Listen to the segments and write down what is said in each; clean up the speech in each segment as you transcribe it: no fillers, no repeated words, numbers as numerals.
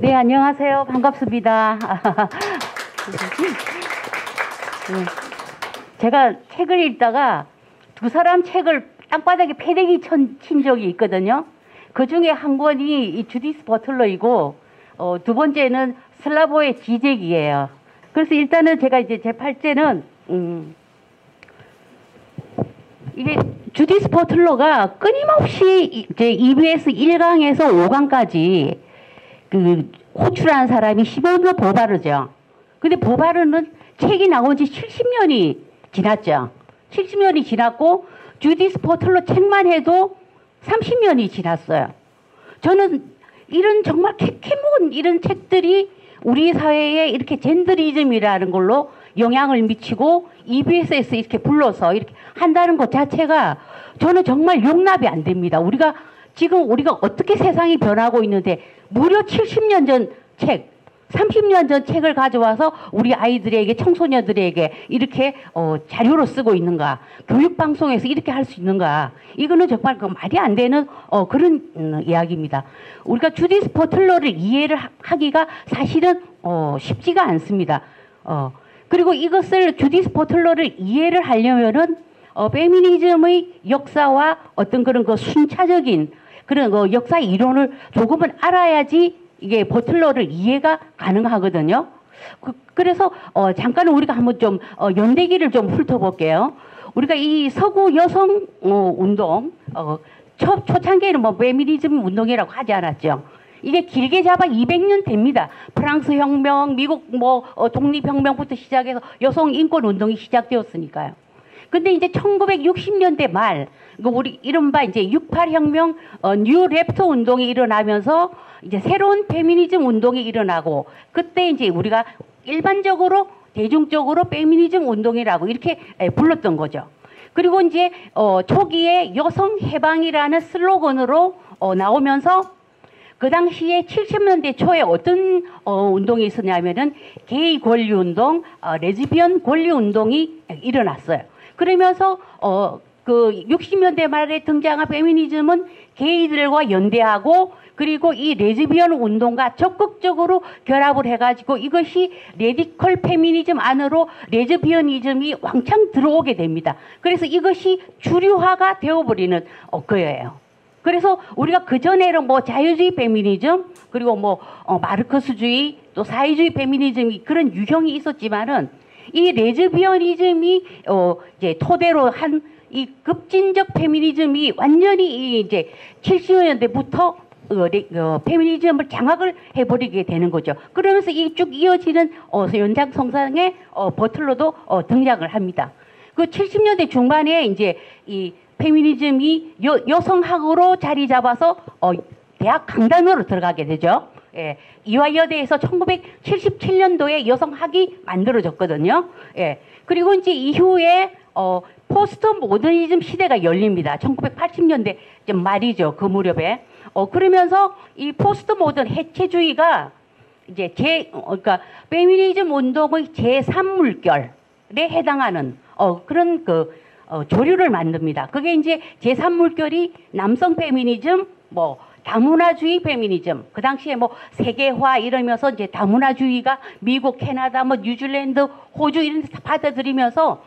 네, 안녕하세요. 반갑습니다. 제가 책을 읽다가 두 사람 책을 땅바닥에 패대기 친 적이 있거든요. 그 중에 한 권이 이 주디스 버틀러이고, 두 번째는 슬라보의 지적이에요. 그래서 일단은 제가 이제 제 팔째는, 이게 주디스 버틀러가 끊임없이 이제 EBS 1강에서 5강까지 그 호출한 사람이 시몬드 보바르죠. 근데 보바르는 책이 나온 지 70년이 지났죠. 70년이 지났고 주디스 버틀러 책만 해도 30년이 지났어요. 저는 이런 정말 캐캐묵은 이런 책들이 우리 사회에 이렇게 젠더리즘이라는 걸로 영향을 미치고 EBS에서 이렇게 불러서 이렇게 한다는 것 자체가 저는 정말 용납이 안 됩니다. 지금 우리가 어떻게 세상이 변하고 있는데 무려 70년 전 책, 30년 전 책을 가져와서 우리 아이들에게, 청소년들에게 이렇게 자료로 쓰고 있는가, 교육방송에서 이렇게 할 수 있는가, 이거는 정말 말이 안 되는 그런 이야기입니다. 우리가 주디스 버틀러를 이해를 하기가 사실은 쉽지가 않습니다. 그리고 이것을 주디스 버틀러를 이해를 하려면은 페미니즘의 역사와 어떤 그런 그 순차적인 그런 역사 이론을 조금은 알아야지 이게 버틀러를 이해가 가능하거든요. 그래서 잠깐 우리가 한번 좀 연대기를 좀 훑어볼게요. 우리가 이 서구 여성 운동 초창기에는 뭐 페미니즘 운동이라고 하지 않았죠. 이게 길게 잡아 200년 됩니다. 프랑스 혁명, 미국 독립혁명부터 시작해서 여성 인권 운동이 시작되었으니까요. 근데 이제 1960년대 말, 우리 이른바 이제 68혁명, 뉴 랩터 운동이 일어나면서 이제 새로운 페미니즘 운동이 일어나고, 그때 이제 우리가 일반적으로, 대중적으로 페미니즘 운동이라고 이렇게 불렀던 거죠. 그리고 이제, 초기에 여성 해방이라는 슬로건으로 나오면서 그 당시에 70년대 초에 어떤 운동이 있었냐면은 게이 권리 운동, 레즈비언 권리 운동이 일어났어요. 그러면서 그 60년대 말에 등장한 페미니즘은 게이들과 연대하고, 그리고 이 레즈비언 운동과 적극적으로 결합을 해가지고 이것이 레디컬 페미니즘 안으로 레즈비언이즘이 왕창 들어오게 됩니다. 그래서 이것이 주류화가 되어버리는 거예요. 그래서 우리가 그전에는 뭐 자유주의 페미니즘, 그리고 뭐 마르크스주의, 또 사회주의 페미니즘이 그런 유형이 있었지만은 이 레즈비언이즘이 이제 토대로 한 이 급진적 페미니즘이 완전히 이제 70년대부터 페미니즘을 장악을 해버리게 되는 거죠. 그러면서 이 쭉 이어지는 연장성상에 버틀러도 등장을 합니다. 그 70년대 중반에 이제 이 페미니즘이 여성학으로 자리 잡아서 대학 강단으로 들어가게 되죠. 예, 이화여대에서 1977년도에 여성학이 만들어졌거든요. 예, 그리고 이제 이후에 포스트 모더니즘 시대가 열립니다. 1980년대 말이죠. 그 무렵에. 그러면서 이 포스트 모던 해체주의가 이제 그러니까 페미니즘 운동의 제3물결에 해당하는 그런 조류를 만듭니다. 그게 이제 제3물결이 남성 페미니즘, 뭐 다문화주의 페미니즘, 그 당시에 뭐 세계화 이러면서 이제 다문화주의가 미국, 캐나다, 뭐 뉴질랜드, 호주 이런 데서 받아들이면서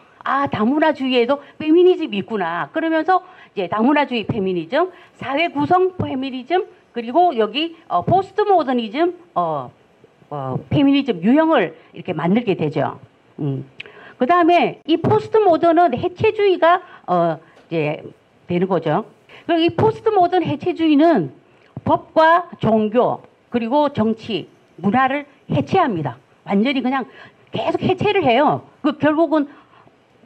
다문화주의에도 페미니즘이 있구나. 그러면서 이제 다문화주의 페미니즘, 사회 구성 페미니즘, 그리고 여기 포스트 모더니즘 페미니즘 유형을 이렇게 만들게 되죠. 그 다음에 이 포스트 모던은 해체주의가 이제 되는 거죠. 그리고 이 포스트 모던 해체주의는 법과 종교 그리고 정치, 문화를 해체합니다. 완전히 그냥 계속 해체를 해요. 결국은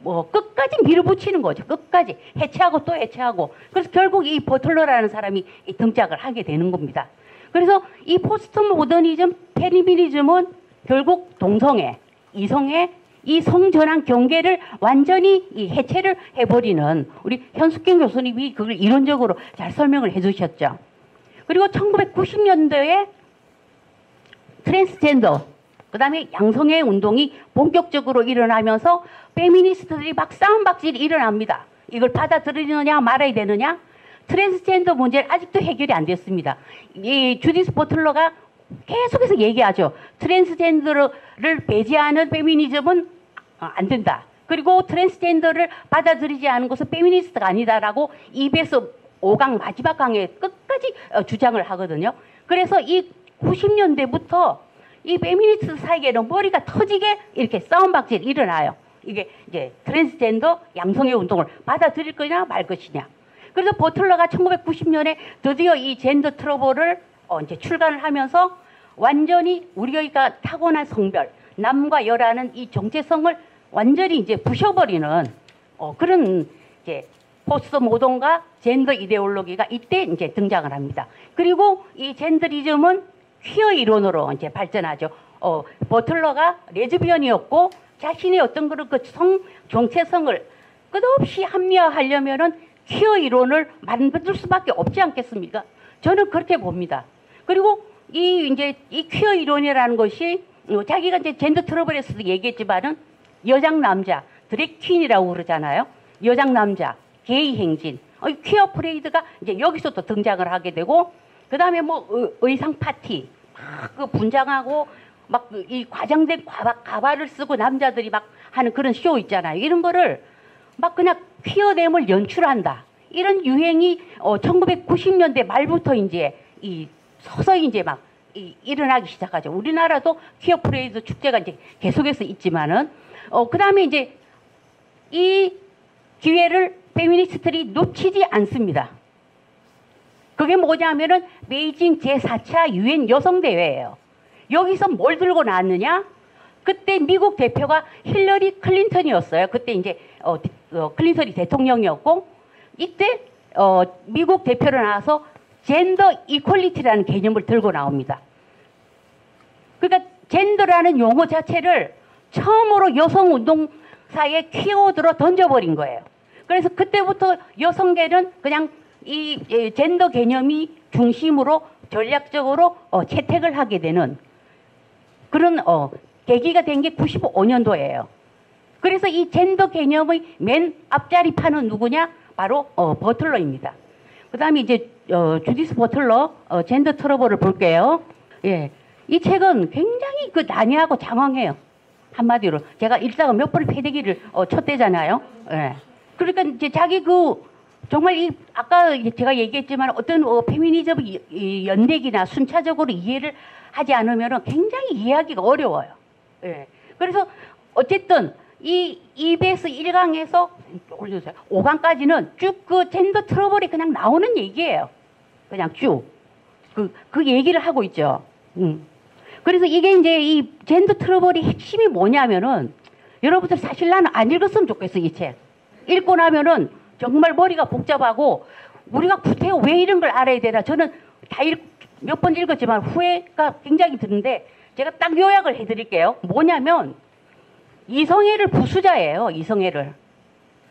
끝까지 밀어붙이는 거죠. 끝까지 해체하고 또 해체하고. 그래서 결국 이 버틀러라는 사람이 등장을 하게 되는 겁니다. 그래서 이 포스트 모더니즘 페미니즘은 결국 동성애, 이성애, 이 성전환 경계를 완전히 해체를 해버리는, 우리 현숙경 교수님이 그걸 이론적으로 잘 설명을 해주셨죠. 그리고 1990년도에 트랜스젠더, 그 다음에 양성애 운동이 본격적으로 일어나면서 페미니스트들이 막 싸움박질이 일어납니다. 이걸 받아들이느냐 말아야 되느냐. 트랜스젠더 문제는 아직도 해결이 안 됐습니다. 이 주디스 버틀러가 계속해서 얘기하죠. 트랜스젠더를 배제하는 페미니즘은 안 된다. 그리고 트랜스젠더를 받아들이지 않은 것은 페미니스트가 아니다라고 EBS 5강 마지막 강에 끝까지 주장을 하거든요. 그래서 이 90년대부터 이 페미니스트 사이에는 머리가 터지게 이렇게 싸움박질이 일어나요. 이게 이제 트랜스젠더 양성애 운동을 받아들일 거냐 말 것이냐. 그래서 버틀러가 1990년에 드디어 이 젠더 트러블을 이제 출간을 하면서 완전히 우리가 타고난 성별, 남과 여라는 이 정체성을 완전히 이제 부셔버리는 그런 이제 포스트 모던과 젠더 이데올로기가 이때 이제 등장을 합니다. 그리고 이 젠더리즘은 퀴어 이론으로 이제 발전하죠. 버틀러가 레즈비언이었고 자신의 어떤 그런 그 성 정체성을 끝없이 합리화하려면은 퀴어 이론을 만들 수밖에 없지 않겠습니까? 저는 그렇게 봅니다. 그리고 이 퀴어 이론이라는 것이 자기가 이제 젠더 트러블에서도 얘기했지만은 여장 남자 드래퀸이라고 그러잖아요. 여장 남자 게이 행진 퀴어 프레이드가 이제 여기서도 등장을 하게 되고 그 다음에 뭐 의상 파티 막 그 분장하고 막 이 과장된 가발을 쓰고 남자들이 막 하는 그런 쇼 있잖아요. 이런 거를 막 그냥 퀴어됨을 연출한다. 이런 유행이 1990년대 말부터 이제 이 서서히 이제 막 일어나기 시작하죠. 우리나라도 퀴어 프레이드 축제가 이제 계속해서 있지만은 그 다음에 이제 이 기회를 페미니스트들이 놓치지 않습니다. 그게 뭐냐면은 베이징 제4차 유엔 여성대회예요. 여기서 뭘 들고 나왔느냐? 그때 미국 대표가 힐러리 클린턴이었어요. 그때 이제 클린턴이 대통령이었고 이때 미국 대표로 나와서 젠더 이퀄리티라는 개념을 들고 나옵니다. 그러니까 젠더라는 용어 자체를 처음으로 여성 운동사의 키워드로 던져버린 거예요. 그래서 그때부터 여성계는 그냥 이 젠더 개념이 중심으로 전략적으로 채택을 하게 되는 그런 계기가 된 게 95년도예요. 그래서 이 젠더 개념의 맨 앞자리판은 누구냐? 바로 버틀러입니다. 그 다음에 이제 주디스 버틀러 젠더 트러블을 볼게요. 예, 이 책은 굉장히 그 난해하고 장황해요. 한마디로 제가 읽다가 몇 번을 패대기를 쳤대잖아요. 예. 그러니까 이제 자기 그 정말 이 아까 제가 얘기했지만 어떤 페미니즘 연대기나 순차적으로 이해를 하지 않으면 굉장히 이해하기가 어려워요. 예. 그래서 어쨌든 이 EBS 1강에서 5강까지는 쭉 그 젠더 트러블이 그냥 나오는 얘기예요. 그냥 쭉. 그 얘기를 하고 있죠. 그래서 이게 이제 이 젠더 트러블의 핵심이 뭐냐면은 여러분들 사실 나는 안 읽었으면 좋겠어, 이 책. 읽고 나면은 정말 머리가 복잡하고 우리가 구태여 왜 이런 걸 알아야 되나. 저는 다 몇 번 읽었지만 후회가 굉장히 드는데 제가 딱 요약을 해드릴게요. 뭐냐면 이성애를 부수자예요. 이성애를.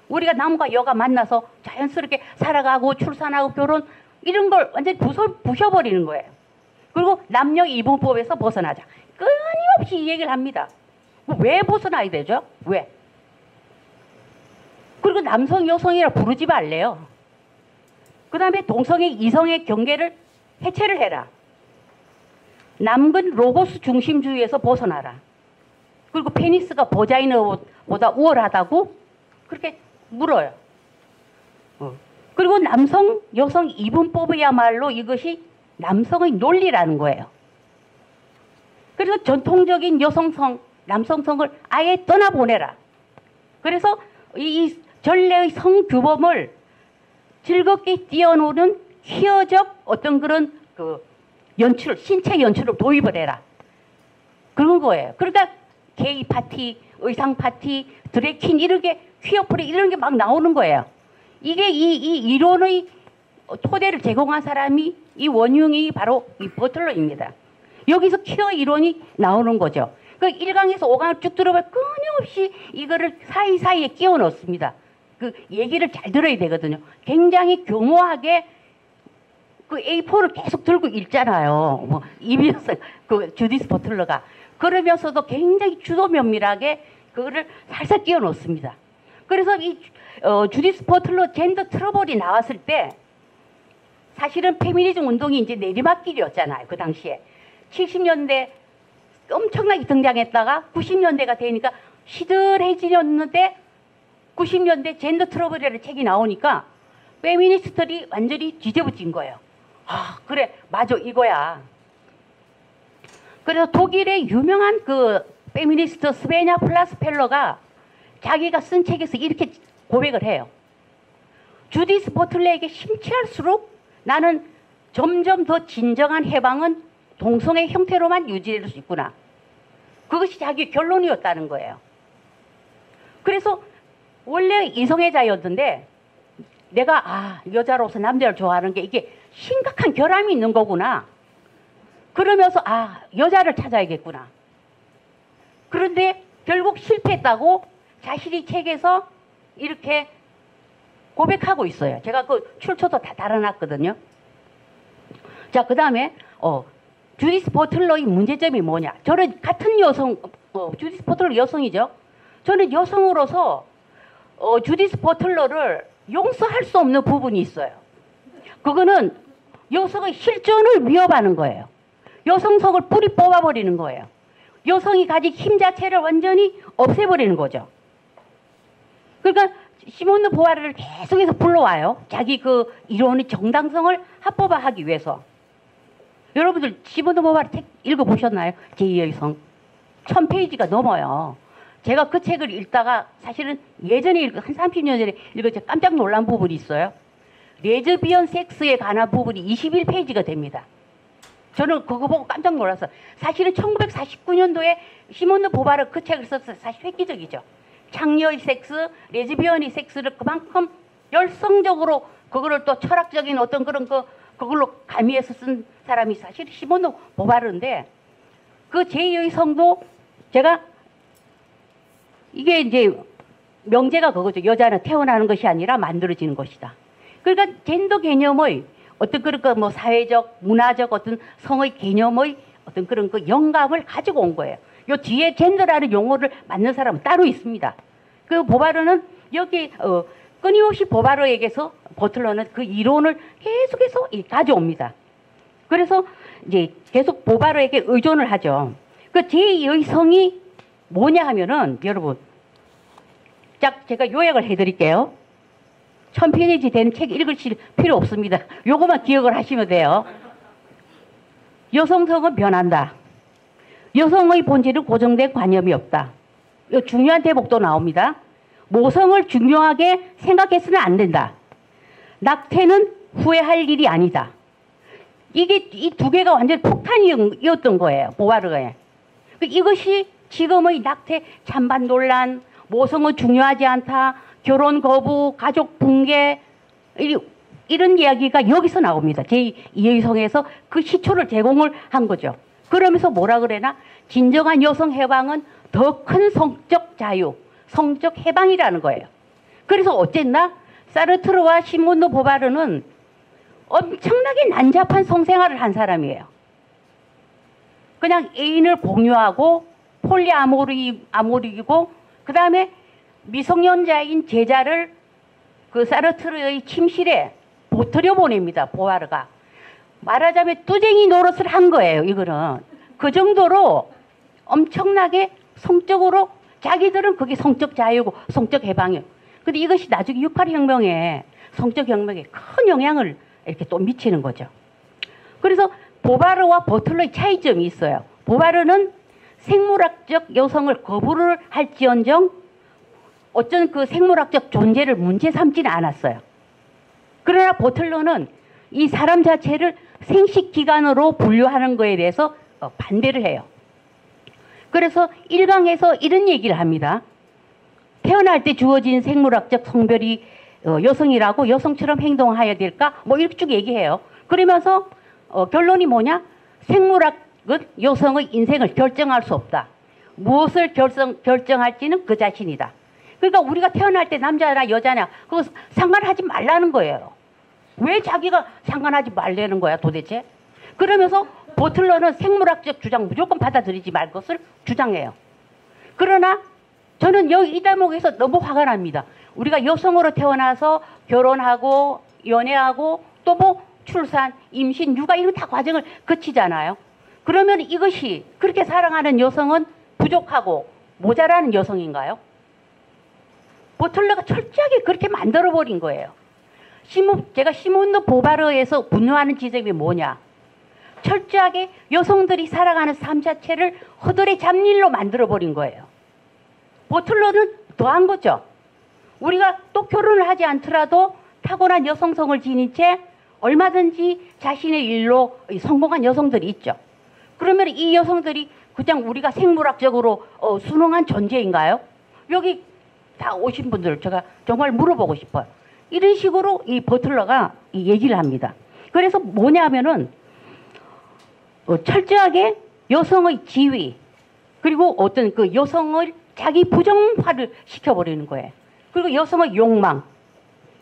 우리가 남과 여가 만나서 자연스럽게 살아가고 출산하고 결혼 이런 걸 완전히 부셔버리는 거예요. 그리고 남녀 이분법에서 벗어나자. 끊임없이 이 얘기를 합니다. 왜 벗어나야 되죠? 왜? 그리고 남성 여성이라 부르지 말래요. 그 다음에 동성애 이성의 경계를 해체를 해라. 남근 로고스 중심주의에서 벗어나라. 그리고 페니스가 버자이너보다 우월하다고 그렇게 물어요. 그리고 남성 여성 이분법이야말로 이것이 남성의 논리라는 거예요. 그래서 전통적인 여성성 남성성을 아예 떠나보내라. 그래서 이 전래의 성규범을 즐겁게 뛰어노는 퀴어적 어떤 그런 그 연출, 신체 연출을 도입을 해라. 그런 거예요. 그러니까 게이 파티, 의상 파티, 드래퀸 이런 게 퀴어 프레이 이런 게 막 나오는 거예요. 이게 이 이론의 토대를 제공한 사람이 이 원흉이 바로 이 버틀러입니다. 여기서 퀴어 이론이 나오는 거죠. 그 1강에서 5강을 쭉 들어보면 끊임없이 이거를 사이사이에 끼워 넣습니다. 그 얘기를 잘 들어야 되거든요. 굉장히 교모하게 그 A4를 계속 들고 읽잖아요. 뭐 이비어스 그 주디스 버틀러가 그러면서도 굉장히 주도 면밀하게 그거를 살살 끼워 넣습니다. 그래서 이 주디스 버틀러 젠더 트러블이 나왔을 때 사실은 페미니즘 운동이 이제 내리막길이었잖아요. 그 당시에 70년대 엄청나게 등장했다가 90년대가 되니까 시들해지렸는데 90년대 젠더 트러블이라는 책이 나오니까 페미니스트들이 완전히 뒤집어진 거예요. 아, 그래, 맞아, 이거야. 그래서 독일의 유명한 그 페미니스트 스베냐 플라스펠러가 자기가 쓴 책에서 이렇게 고백을 해요. 주디스 버틀러에게 심취할수록 나는 점점 더 진정한 해방은 동성애 형태로만 유지될 수 있구나. 그것이 자기 결론이었다는 거예요. 그래서 원래 이성애자였는데 내가 여자로서 남자를 좋아하는 게 이게 심각한 결함이 있는 거구나. 그러면서 여자를 찾아야겠구나. 그런데 결국 실패했다고 자신이 책에서 이렇게 고백하고 있어요. 제가 그 출처도 다 달아놨거든요. 자, 그 다음에 주디스 버틀러의 문제점이 뭐냐. 저는 같은 여성, 주디스 버틀러 여성이죠. 저는 여성으로서 주디스 버틀러를 용서할 수 없는 부분이 있어요. 그거는 여성의 실존을 위협하는 거예요. 여성성을 뿌리 뽑아버리는 거예요. 여성이 가진 힘 자체를 완전히 없애버리는 거죠. 그러니까 시몬드 보아르를 계속해서 불러와요. 자기 그 이론의 정당성을 합법화하기 위해서. 여러분들 시몬드 보아르 책 읽어보셨나요? 제2의 성. 1000페이지가 넘어요. 제가 그 책을 읽다가 사실은 예전에 한 30년 전에 읽어서 깜짝 놀란 부분이 있어요. 레즈비언 섹스에 관한 부분이 21페이지가 됩니다. 저는 그거 보고 깜짝 놀랐어요. 사실은 1949년도에 시몬드 보바르 그 책을 썼어요. 사실 획기적이죠. 창녀의 섹스, 레즈비언의 섹스를 그만큼 열성적으로 그거를 또 철학적인 어떤 그런 그걸로 가미해서 쓴 사람이 사실 시몬드 보바르인데 그 제2의 성도 제가 이게 이제 명제가 그거죠. 여자는 태어나는 것이 아니라 만들어지는 것이다. 그러니까 젠더 개념의 어떤 그런 뭐 사회적, 문화적 어떤 성의 개념의 어떤 그런 그 영감을 가지고 온 거예요. 요 뒤에 젠더라는 용어를 만든 사람은 따로 있습니다. 그 보바르는 여기 끊임없이 보바르에게서 버틀러는 그 이론을 계속해서 가져옵니다. 그래서 이제 계속 보바르에게 의존을 하죠. 그 제2의 성이 뭐냐 하면은 여러분 딱 제가 요약을 해드릴게요. 1000페이지 되는 책 읽으실 필요 없습니다. 요거만 기억을 하시면 돼요. 여성성은 변한다. 여성의 본질은 고정된 관념이 없다. 이 중요한 대목도 나옵니다. 모성을 중요하게 생각해서는 안 된다. 낙태는 후회할 일이 아니다. 이게 이 두 개가 완전 폭탄이었던 거예요. 보바르에. 이것이 지금의 낙태 찬반 논란, 모성은 중요하지 않다, 결혼 거부, 가족 붕괴 이런 이야기가 여기서 나옵니다. 제2의 성에서 그 시초를 제공을 한 거죠. 그러면서 뭐라 그래나 진정한 여성 해방은 더 큰 성적 자유, 성적 해방이라는 거예요. 그래서 어쨌나 사르트르와 시몬드 보바르는 엄청나게 난잡한 성생활을 한 사람이에요. 그냥 애인을 공유하고 폴리아모리이고 그 다음에 미성년자인 제자를 그 사르트르의 침실에 보트려 보냅니다. 보아르가. 말하자면 뚜쟁이 노릇을 한 거예요. 이거는. 그 정도로 엄청나게 성적으로 자기들은 그게 성적 자유고 성적 해방이에요. 근데 이것이 나중에 68혁명에 성적 혁명에 큰 영향을 이렇게 또 미치는 거죠. 그래서 보바르와 버틀러의 차이점이 있어요. 보바르는 생물학적 여성을 거부를 할지언정 어쩐 그 생물학적 존재를 문제 삼지는 않았어요. 그러나 버틀러는 이 사람 자체를 생식기관으로 분류하는 것에 대해서 반대를 해요. 그래서 1강에서 이런 얘기를 합니다. 태어날 때 주어진 생물학적 성별이 여성이라고 여성처럼 행동해야 될까? 뭐 이렇게 쭉 얘기해요. 그러면서 결론이 뭐냐? 생물학은 여성의 인생을 결정할 수 없다. 무엇을 결정할지는 그 자신이다. 그러니까 우리가 태어날 때 남자나 여자냐 그거 상관하지 말라는 거예요. 왜 자기가 상관하지 말라는 거야 도대체? 그러면서 버틀러는 생물학적 주장 무조건 받아들이지 말 것을 주장해요. 그러나 저는 여기 이 대목에서 너무 화가 납니다. 우리가 여성으로 태어나서 결혼하고 연애하고 또 뭐 출산, 임신, 육아 이런 다 과정을 거치잖아요. 그러면 이것이 그렇게 사랑하는 여성은 부족하고 모자라는 여성인가요? 버틀러가 철저하게 그렇게 만들어버린 거예요. 제가 시몬드 보바르에서 분노하는 지점이 뭐냐? 철저하게 여성들이 살아가는 삶 자체를 허들의 잡일로 만들어버린 거예요. 버틀러는 더한 거죠. 우리가 또 결혼을 하지 않더라도 타고난 여성성을 지닌 채 얼마든지 자신의 일로 성공한 여성들이 있죠. 그러면 이 여성들이 그냥 우리가 생물학적으로 순응한 존재인가요? 여기 다 오신 분들 제가 정말 물어보고 싶어요. 이런 식으로 이 버틀러가 이 얘기를 합니다. 그래서 뭐냐면은 철저하게 여성의 지위 그리고 어떤 그 여성을 자기 부정화를 시켜버리는 거예요. 그리고 여성의 욕망,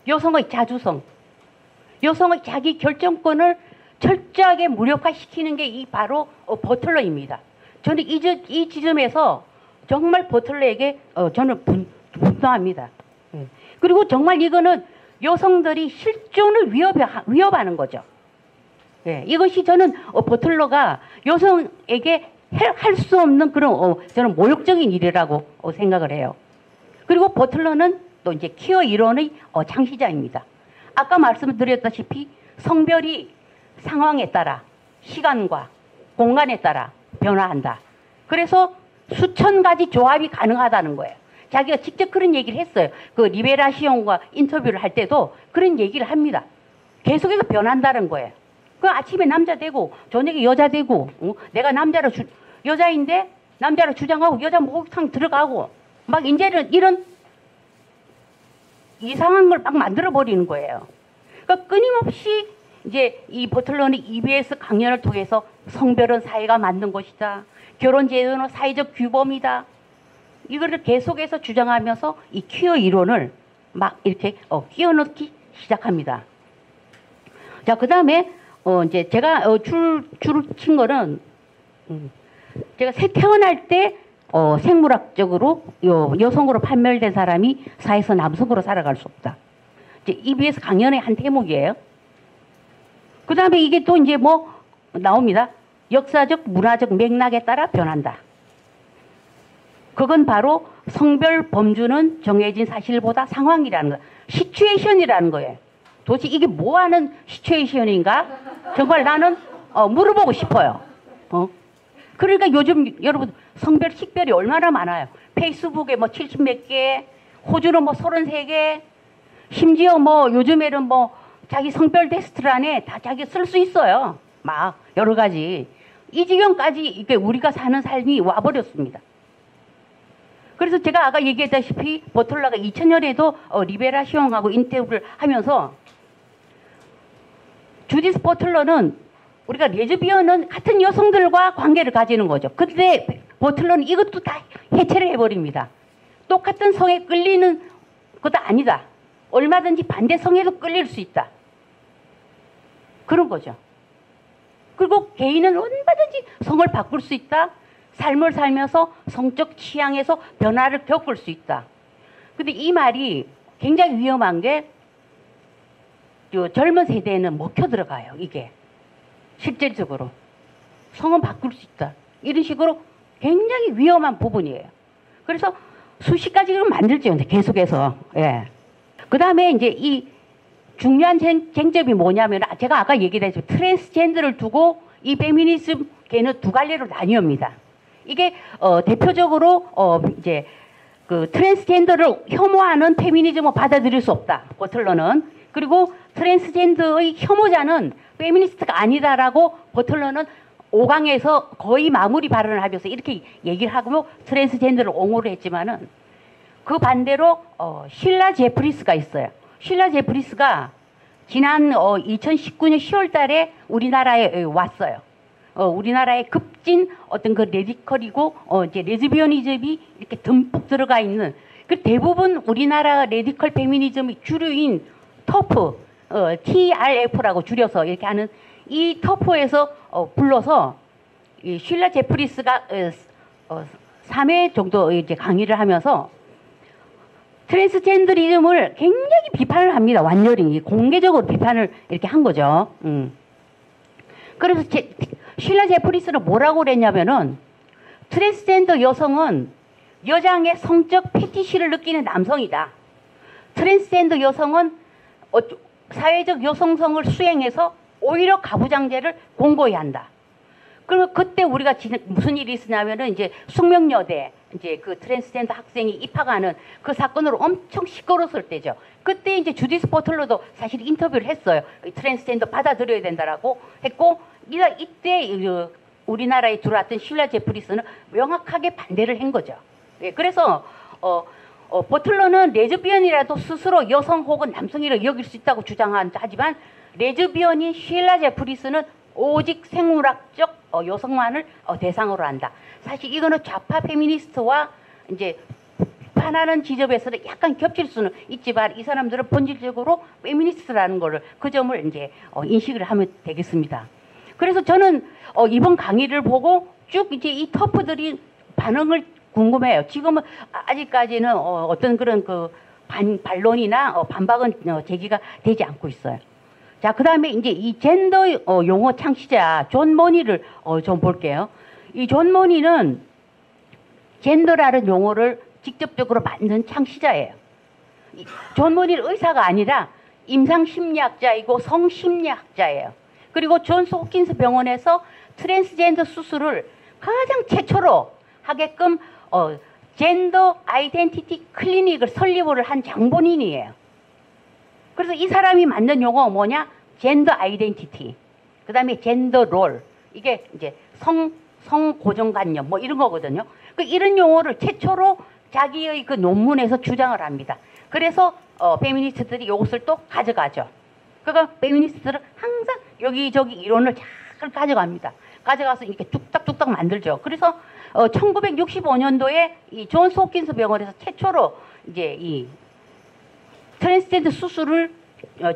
여성의 자주성, 여성의 자기 결정권을 철저하게 무력화시키는 게 이 바로 버틀러입니다. 저는 이 지점에서 정말 버틀러에게 저는 분노합니다. 그리고 정말 이거는 여성들이 실존을 위협하는 거죠. 이것이 저는 버틀러가 여성에게 할 수 없는 그런 저는 모욕적인 일이라고 생각을 해요. 그리고 버틀러는 또 이제 퀴어 이론의 창시자입니다. 아까 말씀드렸다시피 성별이 상황에 따라 시간과 공간에 따라 변화한다. 그래서 수천 가지 조합이 가능하다는 거예요. 자기가 직접 그런 얘기를 했어요. 그 리베라시옹과 인터뷰를 할 때도 그런 얘기를 합니다. 계속해서 변한다는 거예요. 그 아침에 남자 되고 저녁에 여자 되고 내가 여자인데 남자로 주장하고 여자 목욕탕 들어가고 막 이제는 이런 이상한 걸 막 만들어 버리는 거예요. 그러니까 끊임없이 이제 이 버틀러는 EBS 강연을 통해서 성별은 사회가 만든 것이다. 결혼 제도는 사회적 규범이다. 이거를 계속해서 주장하면서 이 퀴어 이론을 막 이렇게 끼워넣기 시작합니다. 자, 그 다음에 이제 제가 줄을 친 거는 제가 태어날 때 생물학적으로 여성으로 판별된 사람이 사회에서 남성으로 살아갈 수 없다. 이제 EBS 강연의 한 대목이에요. 그 다음에 이게 또 이제 뭐 나옵니다. 역사적, 문화적 맥락에 따라 변한다. 그건 바로 성별 범주는 정해진 사실보다 상황이라는 거, 시츄에이션이라는 거예요. 도대체 이게 뭐 하는 시츄에이션인가? 정말 나는 물어보고 싶어요. 그러니까 요즘 여러분 성별 식별이 얼마나 많아요. 페이스북에 뭐 70몇 개, 호주는 뭐 33개, 심지어 뭐 요즘에는 뭐 자기 성별 테스트란에 다 자기 쓸 수 있어요. 막 여러 가지. 이 지경까지 이게 우리가 사는 삶이 와버렸습니다. 그래서 제가 아까 얘기했다시피 버틀러가 2000년에도 리베라시옹하고 인터뷰를 하면서 주디스 버틀러는 우리가 레즈비언은 같은 여성들과 관계를 가지는 거죠. 근데 버틀러는 이것도 다 해체를 해버립니다. 똑같은 성에 끌리는 것도 아니다. 얼마든지 반대 성에도 끌릴 수 있다. 그런 거죠. 그리고 개인은 얼마든지 성을 바꿀 수 있다. 삶을 살면서 성적 취향에서 변화를 겪을 수 있다. 근데 이 말이 굉장히 위험한 게 젊은 세대에는 먹혀 들어가요. 이게 실질적으로 성은 바꿀 수 있다. 이런 식으로 굉장히 위험한 부분이에요. 그래서 수십 가지를 만들죠. 계속해서. 예. 그 다음에 이제 이 중요한 쟁점이 뭐냐면 제가 아까 얘기했죠. 트랜스젠더를 두고 이 페미니즘 걔는 두 갈래로 나뉘어집니다. 이게 대표적으로 이제 그 트랜스젠더를 혐오하는 페미니즘을 받아들일 수 없다. 버틀러는. 그리고 트랜스젠더의 혐오자는 페미니스트가 아니다라고 버틀러는 5강에서 거의 마무리 발언을 하면서 이렇게 얘기를 하고 트랜스젠더를 옹호를 했지만은 그 반대로 실라 제프리스가 있어요. 실라 제프리스가 지난 2019년 10월 달에 우리나라에 왔어요. 우리나라에 급진 어떤 그 레디컬이고 이제 레즈비언이즘이 이렇게 듬뿍 들어가 있는 그 대부분 우리나라 레디컬 페미니즘의 주류인 터프, TRF라고 줄여서 이렇게 하는 이 터프에서 불러서 이 실라 제프리스가 3회 정도 이제 강의를 하면서 트랜스젠더리즘을 굉장히 비판을 합니다. 완전히 공개적으로 비판을 이렇게 한 거죠. 그래서 쉴라 제프리스는 뭐라고 그랬냐면은 트랜스젠더 여성은 여장의 성적 패티시를 느끼는 남성이다. 트랜스젠더 여성은 사회적 여성성을 수행해서 오히려 가부장제를 공고히 한다. 그러면 그때 우리가 무슨 일이 있었냐면은 이제 숙명여대 이제 그 트랜스젠더 학생이 입학하는 그 사건으로 엄청 시끄러웠을 때죠. 그때 이제 주디스 버틀러도 사실 인터뷰를 했어요. 트랜스젠더 받아들여야 된다라고 했고, 이때 우리나라에 들어왔던 쉴라 제프리스는 명확하게 반대를 한 거죠. 예, 그래서 버틀러는 레즈비언이라도 스스로 여성 혹은 남성이라 여길 수 있다고 주장하지만 레즈비언인 쉴라 제프리스는 오직 생물학적 여성만을 대상으로 한다. 사실 이거는 좌파 페미니스트와 이제 비판하는 지점에서는 약간 겹칠 수는 있지만 이 사람들은 본질적으로 페미니스트라는 거를 그 점을 이제 인식을 하면 되겠습니다. 그래서 저는 이번 강의를 보고 쭉 이제 이 터프들이 반응을 궁금해요. 지금은 아직까지는 어떤 그런 그 반론이나 반박은 제기가 되지 않고 있어요. 자, 그 다음에 이제 이 젠더 용어 창시자 존 머니를 좀 볼게요. 이 존 머니는 젠더라는 용어를 직접적으로 만든 창시자예요. 존 머니는 의사가 아니라 임상심리학자이고 성심리학자예요. 그리고 존스 홉킨스 병원에서 트랜스젠더 수술을 가장 최초로 하게끔 젠더 아이덴티티 클리닉을 설립을 한 장본인이에요. 그래서 이 사람이 만든 용어가 뭐냐? 젠더 아이덴티티. 그 다음에 젠더 롤. 이게 이제 성 고정관념 뭐 이런 거거든요. 이런 용어를 최초로 자기의 그 논문에서 주장을 합니다. 그래서 페미니스트들이 이것을 또 가져가죠. 그러니까 페미니스트들은 항상 여기저기 이론을 잘 가져갑니다. 가져가서 이렇게 뚝딱뚝딱 만들죠. 그래서 1965년도에 이 존스 홉킨스 병원에서 최초로 이제 이 트랜스젠더 수술을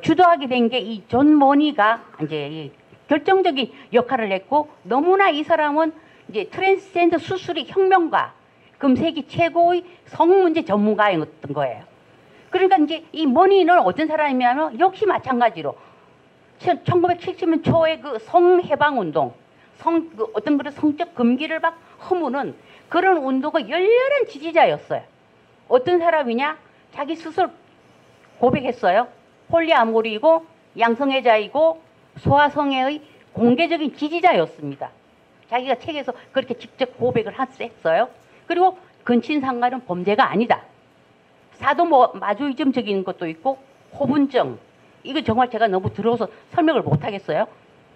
주도하게 된 게 이 존 머니가 이제 이 결정적인 역할을 했고, 너무나 이 사람은 이제 트랜스젠더 수술의 혁명가, 금세기 최고의 성문제 전문가였던 거예요. 그러니까 이제 이 머니는 어떤 사람이냐면 역시 마찬가지로 1970년 초에 그 성해방운동, 그 어떤 그런 성적 금기를 막 허무는 그런 운동의 열렬한 지지자였어요. 어떤 사람이냐? 자기 스스로 고백했어요. 폴리아모리이고 양성애자이고 소아성애의 공개적인 지지자였습니다. 자기가 책에서 그렇게 직접 고백을 했어요. 그리고 근친상간은 범죄가 아니다. 사도마조이즘적인 것도 있고 호분증, 이거 정말 제가 너무 들어서 설명을 못하겠어요.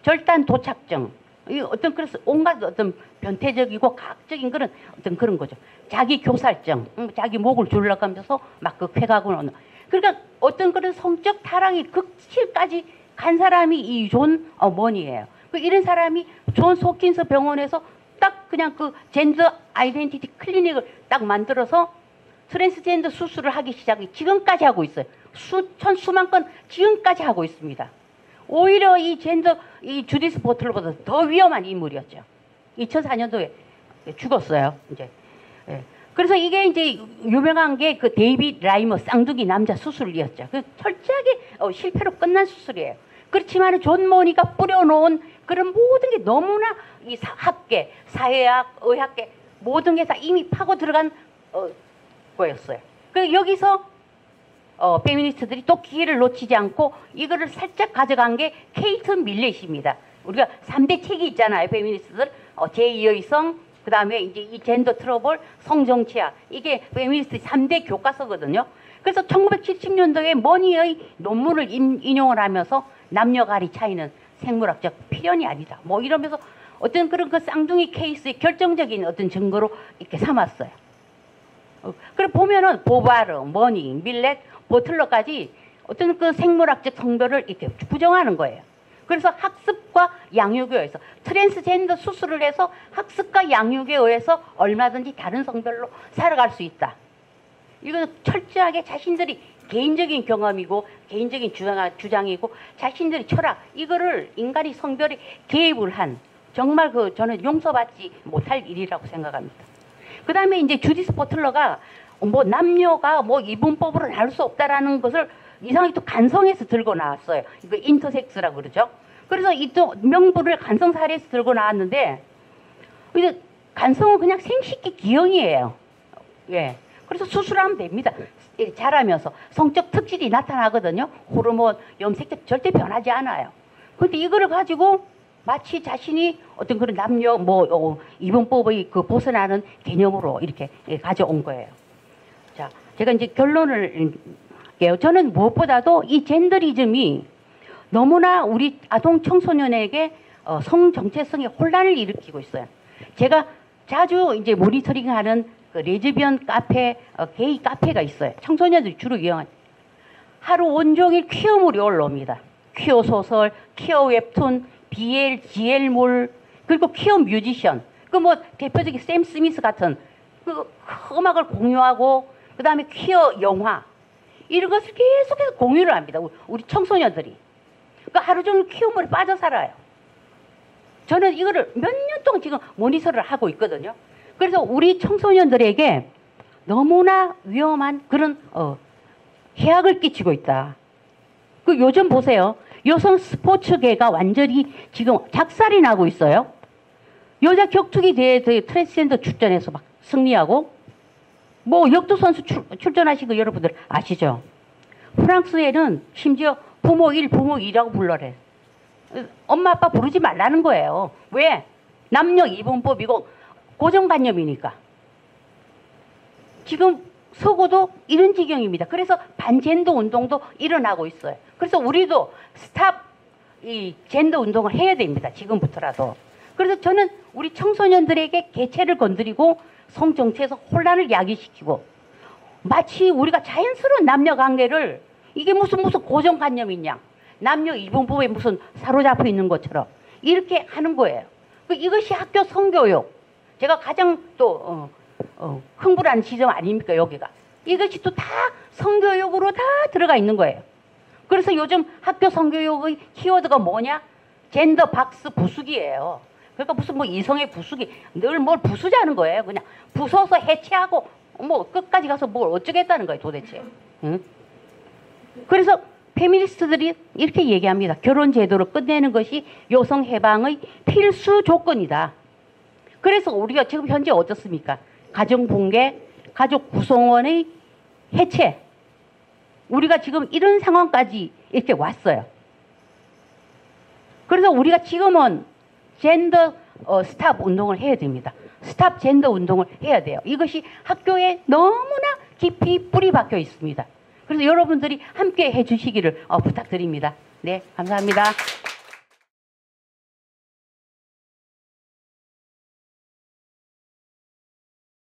절단 도착증, 이 어떤 그래서 온갖 어떤 변태적이고 과학적인 그런 거죠. 자기 교살증, 자기 목을 졸라가면서 막 그 쾌각을 얻는. 그러니까 어떤 그런 성적 타락이 극치까지 간 사람이 이 존 머니예요. 이런 사람이 존 홉킨스 병원에서 딱 그냥 그 젠더 아이덴티티 클리닉을 딱 만들어서 트랜스젠더 수술을 하기 시작해 지금까지 하고 있어요. 수만 건 지금까지 하고 있습니다. 오히려 이 주디스 버틀러보다 더 위험한 인물이었죠. 2004년도에 죽었어요. 이제. 예. 그래서 이게 이제 유명한 게 그 데이빗 라이머 쌍둥이 남자 수술이었죠. 그 철저하게 실패로 끝난 수술이에요. 그렇지만 존 머니가 뿌려놓은 그런 모든 게 너무나 이 학계, 사회학, 의학계 모든 게 다 이미 파고 들어간 거였어요. 그 여기서 페미니스트들이 또 기회를 놓치지 않고 이거를 살짝 가져간 게 케이트 밀렛입니다. 우리가 3대 책이 있잖아요. 페미니스트들 제2의 성, 그 다음에 이제 이 젠더 트러블, 성정치학, 이게 페미니스트 3대 교과서거든요. 그래서 1970년도에 머니의 논문을 인용을 하면서 남녀 가리 차이는 생물학적 필연이 아니다. 뭐 이러면서 어떤 그런 그 쌍둥이 케이스의 결정적인 어떤 증거로 이렇게 삼았어요. 그래 보면은 보바르, 머니, 밀렛, 버틀러까지 어떤 그 생물학적 성별을 이렇게 부정하는 거예요. 그래서 학습과 양육에 의해서 트랜스젠더 수술을 해서 학습과 양육에 의해서 얼마든지 다른 성별로 살아갈 수 있다. 이건 철저하게 자신들이 개인적인 경험이고 개인적인 주장이고 자신들의 철학, 이거를 인간이 성별에 개입을 한 정말 저는 용서받지 못할 일이라고 생각합니다. 그 다음에 이제 주디스 버틀러가 뭐 남녀가 뭐 이분법으로 나눌 수 없다라는 것을 이상하게 또 간성해서 들고 나왔어요. 이거 인터섹스라고 그러죠. 그래서 이 또 명부를 간성 사례에서 들고 나왔는데, 이제 간성은 그냥 생식기 기형이에요. 예. 그래서 수술하면 됩니다. 자라면서 성적 특질이 나타나거든요. 호르몬, 염색체 절대 변하지 않아요. 근데 이거를 가지고 마치 자신이 어떤 그런 남녀 이분법의 그 벗어나는 개념으로 이렇게 가져온 거예요. 자, 제가 이제 결론을 할게요. 저는 무엇보다도 이 젠더리즘이 너무나 우리 아동 청소년에게 성 정체성의 혼란을 일으키고 있어요. 제가 자주 이제 모니터링하는 그 레즈비언 카페, 게이 카페가 있어요. 청소년들이 주로 이용한. 하루 온종일 퀴어물이 올라옵니다. 퀴어 소설, 퀴어 웹툰, BL, GL물, 그리고 퀴어 뮤지션. 그 뭐 대표적인 샘 스미스 같은 그 음악을 공유하고, 그 다음에 퀴어 영화. 이런 것을 계속해서 공유를 합니다. 우리 청소년들이. 그 하루 종일 퀴어물에 빠져 살아요. 저는 이거를 몇 년 동안 지금 모니터를 하고 있거든요. 그래서 우리 청소년들에게 너무나 위험한 그런 해악을 끼치고 있다. 그 요즘 보세요. 여성 스포츠계가 완전히 지금 작살이 나고 있어요. 여자 격투기 대회 트랜스젠더 출전해서 막 승리하고, 뭐 역도 선수 출전하신 거 여러분들 아시죠? 프랑스에는 심지어 부모 1, 부모 2라고 불러래. 엄마 아빠 부르지 말라는 거예요. 왜? 남녀 이분법이고 고정관념이니까. 지금 서구도 이런 지경입니다. 그래서 반젠더 운동도 일어나고 있어요. 그래서 우리도 스탑 이 젠더 운동을 해야 됩니다. 지금부터라도. 그래서 저는 우리 청소년들에게 개체를 건드리고 성정체에서 혼란을 야기시키고, 마치 우리가 자연스러운 남녀 관계를 이게 무슨 고정관념이냐, 남녀 이분법에 무슨 사로잡혀 있는 것처럼 이렇게 하는 거예요. 이것이 학교 성교육. 제가 가장 또 흥분하는 지점 아닙니까, 여기가. 이것이 또 다 성교육으로 다 들어가 있는 거예요. 그래서 요즘 학교 성교육의 키워드가 뭐냐? 젠더 박스 부수기예요. 그러니까 무슨 뭐 이성의 부수기, 늘 뭘 부수자는 거예요. 그냥 부숴서 해체하고 뭐 끝까지 가서 뭘 어쩌겠다는 거예요, 도대체. 응? 그래서 페미니스트들이 이렇게 얘기합니다. 결혼 제도를 끝내는 것이 여성 해방의 필수 조건이다. 그래서 우리가 지금 현재 어떻습니까? 가정 붕괴, 가족 구성원의 해체. 우리가 지금 이런 상황까지 이렇게 왔어요. 그래서 우리가 지금은 젠더 스탑 운동을 해야 됩니다. 스탑 젠더 운동을 해야 돼요. 이것이 학교에 너무나 깊이 뿌리 박혀 있습니다. 그래서 여러분들이 함께 해주시기를 부탁드립니다. 네, 감사합니다.